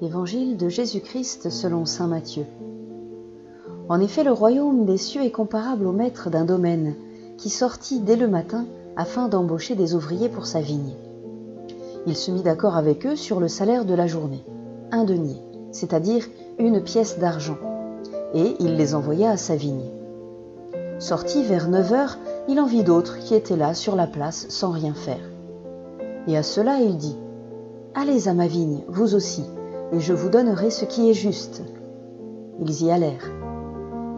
Évangile de Jésus-Christ selon saint Matthieu. En effet, le royaume des cieux est comparable au maître d'un domaine qui sortit dès le matin afin d'embaucher des ouvriers pour sa vigne. Il se mit d'accord avec eux sur le salaire de la journée, 1 denier, c'est-à-dire 1 pièce d'argent, et il les envoya à sa vigne. Sorti vers 9 heures, il en vit d'autres qui étaient là sur la place sans rien faire. Et à cela il dit : « Allez à ma vigne, vous aussi, et je vous donnerai ce qui est juste. » Ils y allèrent.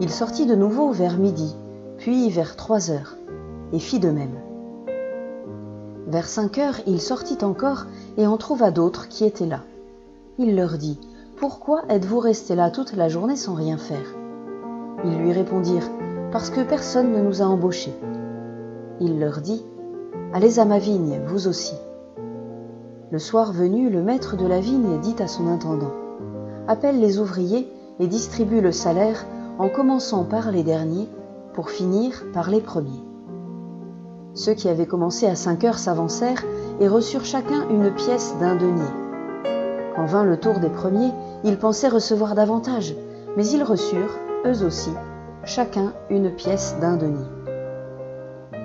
Il sortit de nouveau vers midi, puis vers 3 heures, et fit de même. Vers 5 heures, il sortit encore et en trouva d'autres qui étaient là. Il leur dit : « Pourquoi êtes-vous restés là toute la journée sans rien faire ?» Ils lui répondirent : « Parce que personne ne nous a embauchés. » Il leur dit : « Allez à ma vigne, vous aussi. » Le soir venu, le maître de la vigne dit à son intendant : « Appelle les ouvriers et distribue le salaire en commençant par les derniers pour finir par les premiers. » Ceux qui avaient commencé à 5 heures s'avancèrent et reçurent chacun 1 pièce d'1 denier. Quand vint le tour des premiers, ils pensaient recevoir davantage, mais ils reçurent, eux aussi, chacun 1 pièce d'1 denier.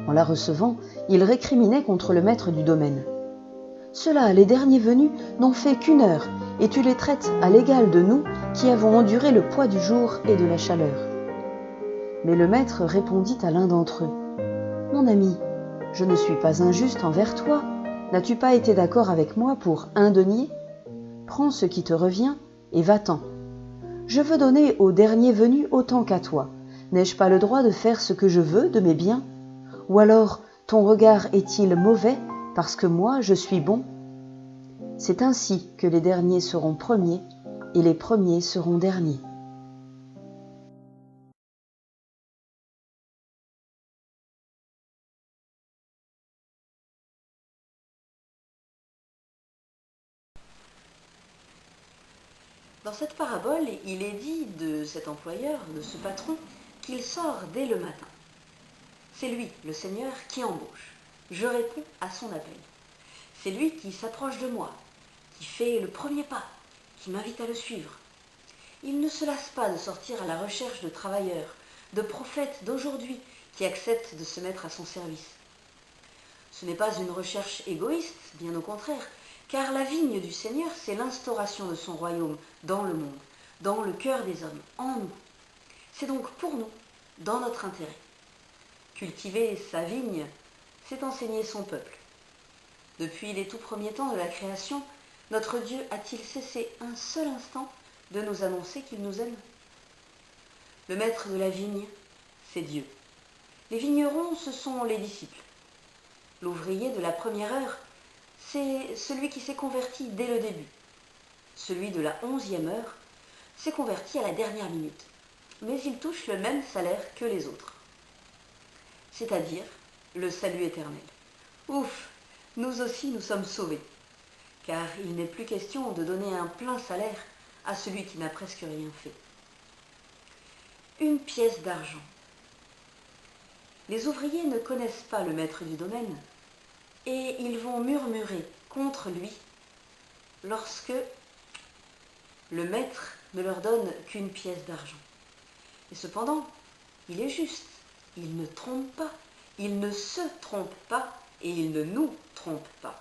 En la recevant, ils récriminaient contre le maître du domaine. « Ceux-là, les derniers venus, n'ont fait qu'1 heure, et tu les traites à l'égal de nous qui avons enduré le poids du jour et de la chaleur. » Mais le maître répondit à l'un d'entre eux : « Mon ami, je ne suis pas injuste envers toi. N'as-tu pas été d'accord avec moi pour 1 denier ? Prends ce qui te revient et va-t'en. Je veux donner au dernier venu autant qu'à toi. N'ai-je pas le droit de faire ce que je veux de mes biens ? Ou alors, ton regard est-il mauvais parce que moi je suis bon ? C'est ainsi que les derniers seront premiers et les premiers seront derniers. » Dans cette parabole, il est dit de cet employeur, de ce patron, qu'il sort dès le matin. C'est lui, le Seigneur, qui embauche. Je réponds à son appel. C'est lui qui s'approche de moi, qui fait le premier pas, qui m'invite à le suivre. Il ne se lasse pas de sortir à la recherche de travailleurs, de prophètes d'aujourd'hui qui acceptent de se mettre à son service. Ce n'est pas une recherche égoïste, bien au contraire, car la vigne du Seigneur, c'est l'instauration de son royaume dans le monde, dans le cœur des hommes, en nous. C'est donc pour nous, dans notre intérêt. Cultiver sa vigne, c'est enseigner son peuple. Depuis les tout premiers temps de la création, notre Dieu a-t-il cessé un seul instant de nous annoncer qu'il nous aime ? Le maître de la vigne, c'est Dieu. Les vignerons, ce sont les disciples. L'ouvrier de la première heure, c'est celui qui s'est converti dès le début. Celui de la 11e heure s'est converti à la dernière minute, mais il touche le même salaire que les autres, c'est-à-dire le salut éternel. Ouf, nous aussi nous sommes sauvés, car il n'est plus question de donner un plein salaire à celui qui n'a presque rien fait. 1 pièce d'argent. Les ouvriers ne connaissent pas le maître du domaine et ils vont murmurer contre lui lorsque le maître ne leur donne qu'1 pièce d'argent. Et cependant, il est juste, il ne trompe pas, il ne se trompe pas et il ne nous trompe pas.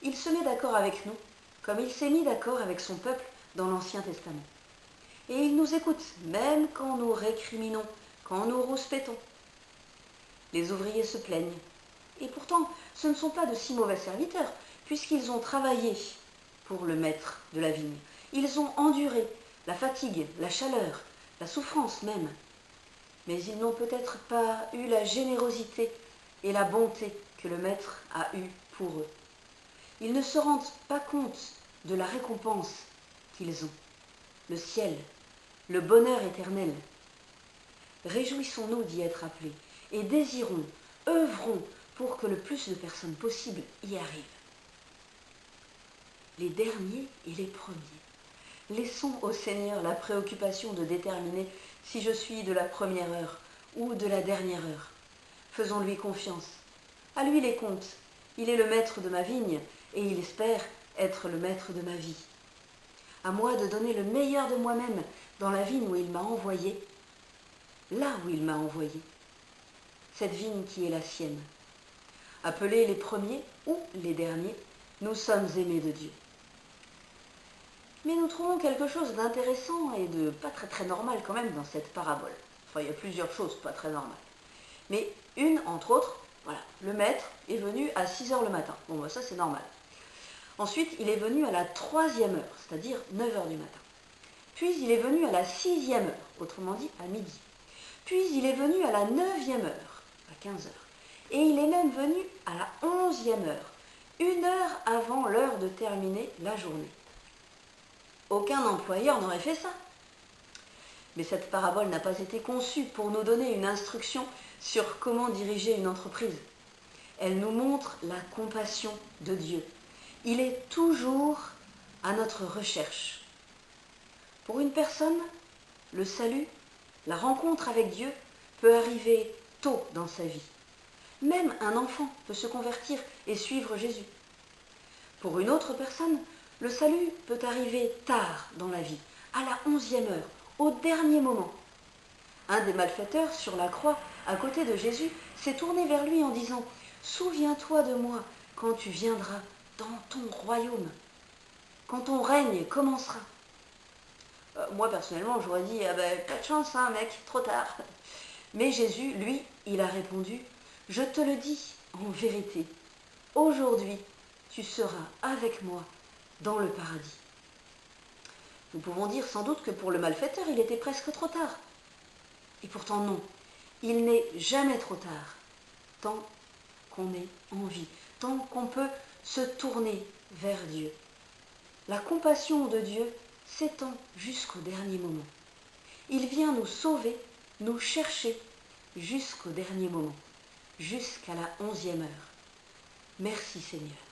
Il se met d'accord avec nous, comme il s'est mis d'accord avec son peuple dans l'Ancien Testament. Et il nous écoute, même quand nous récriminons, quand nous rouspétons. Les ouvriers se plaignent. Et pourtant, ce ne sont pas de si mauvais serviteurs, puisqu'ils ont travaillé pour le maître de la vigne. Ils ont enduré la fatigue, la chaleur, la souffrance même. Mais ils n'ont peut-être pas eu la générosité et la bonté que le maître a eue pour eux. Ils ne se rendent pas compte de la récompense qu'ils ont, le ciel, le bonheur éternel. Réjouissons-nous d'y être appelés et désirons, œuvrons pour que le plus de personnes possible y arrivent. Les derniers et les premiers. Laissons au Seigneur la préoccupation de déterminer si je suis de la première heure ou de la dernière heure. Faisons-lui confiance. À lui les comptes. Il est le maître de ma vigne et il espère être le maître de ma vie. à moi de donner le meilleur de moi-même dans la vigne où il m'a envoyé, là où il m'a envoyé, cette vigne qui est la sienne. Appelés les premiers ou les derniers, nous sommes aimés de Dieu. Mais nous trouvons quelque chose d'intéressant et de pas très normal quand même dans cette parabole. Enfin, il y a plusieurs choses pas très normales. Mais une, entre autres, voilà, le maître est venu à 6 heures le matin. Bon, bah, ça c'est normal. Ensuite, il est venu à la 3e heure, c'est-à-dire 9 heures du matin. Puis il est venu à la 6e heure, autrement dit à midi. Puis il est venu à la 9e heure, à 15 heures. Et il est même venu à la 11e heure, 1 heure avant l'heure de terminer la journée. Aucun employeur n'aurait fait ça. Mais cette parabole n'a pas été conçue pour nous donner une instruction sur comment diriger une entreprise. Elle nous montre la compassion de Dieu. Il est toujours à notre recherche. Pour une personne, le salut, la rencontre avec Dieu peut arriver tôt dans sa vie. Même un enfant peut se convertir et suivre Jésus. Pour une autre personne, le salut peut arriver tard dans la vie, à la 11e heure, au dernier moment. Un des malfaiteurs sur la croix, à côté de Jésus, s'est tourné vers lui en disant « Souviens-toi de moi quand tu viendras dans ton royaume, quand ton règne commencera. » Moi, personnellement, j'aurais dit « Ah ben, pas de chance, hein, mec, trop tard. » Mais Jésus, lui, il a répondu « Je te le dis en vérité, aujourd'hui, tu seras avec moi dans le paradis. » Nous pouvons dire sans doute que pour le malfaiteur, il était presque trop tard. Et pourtant non, il n'est jamais trop tard, tant qu'on est en vie, tant qu'on peut se tourner vers Dieu. La compassion de Dieu s'étend jusqu'au dernier moment. Il vient nous sauver, nous chercher jusqu'au dernier moment, jusqu'à la 11e heure. Merci Seigneur.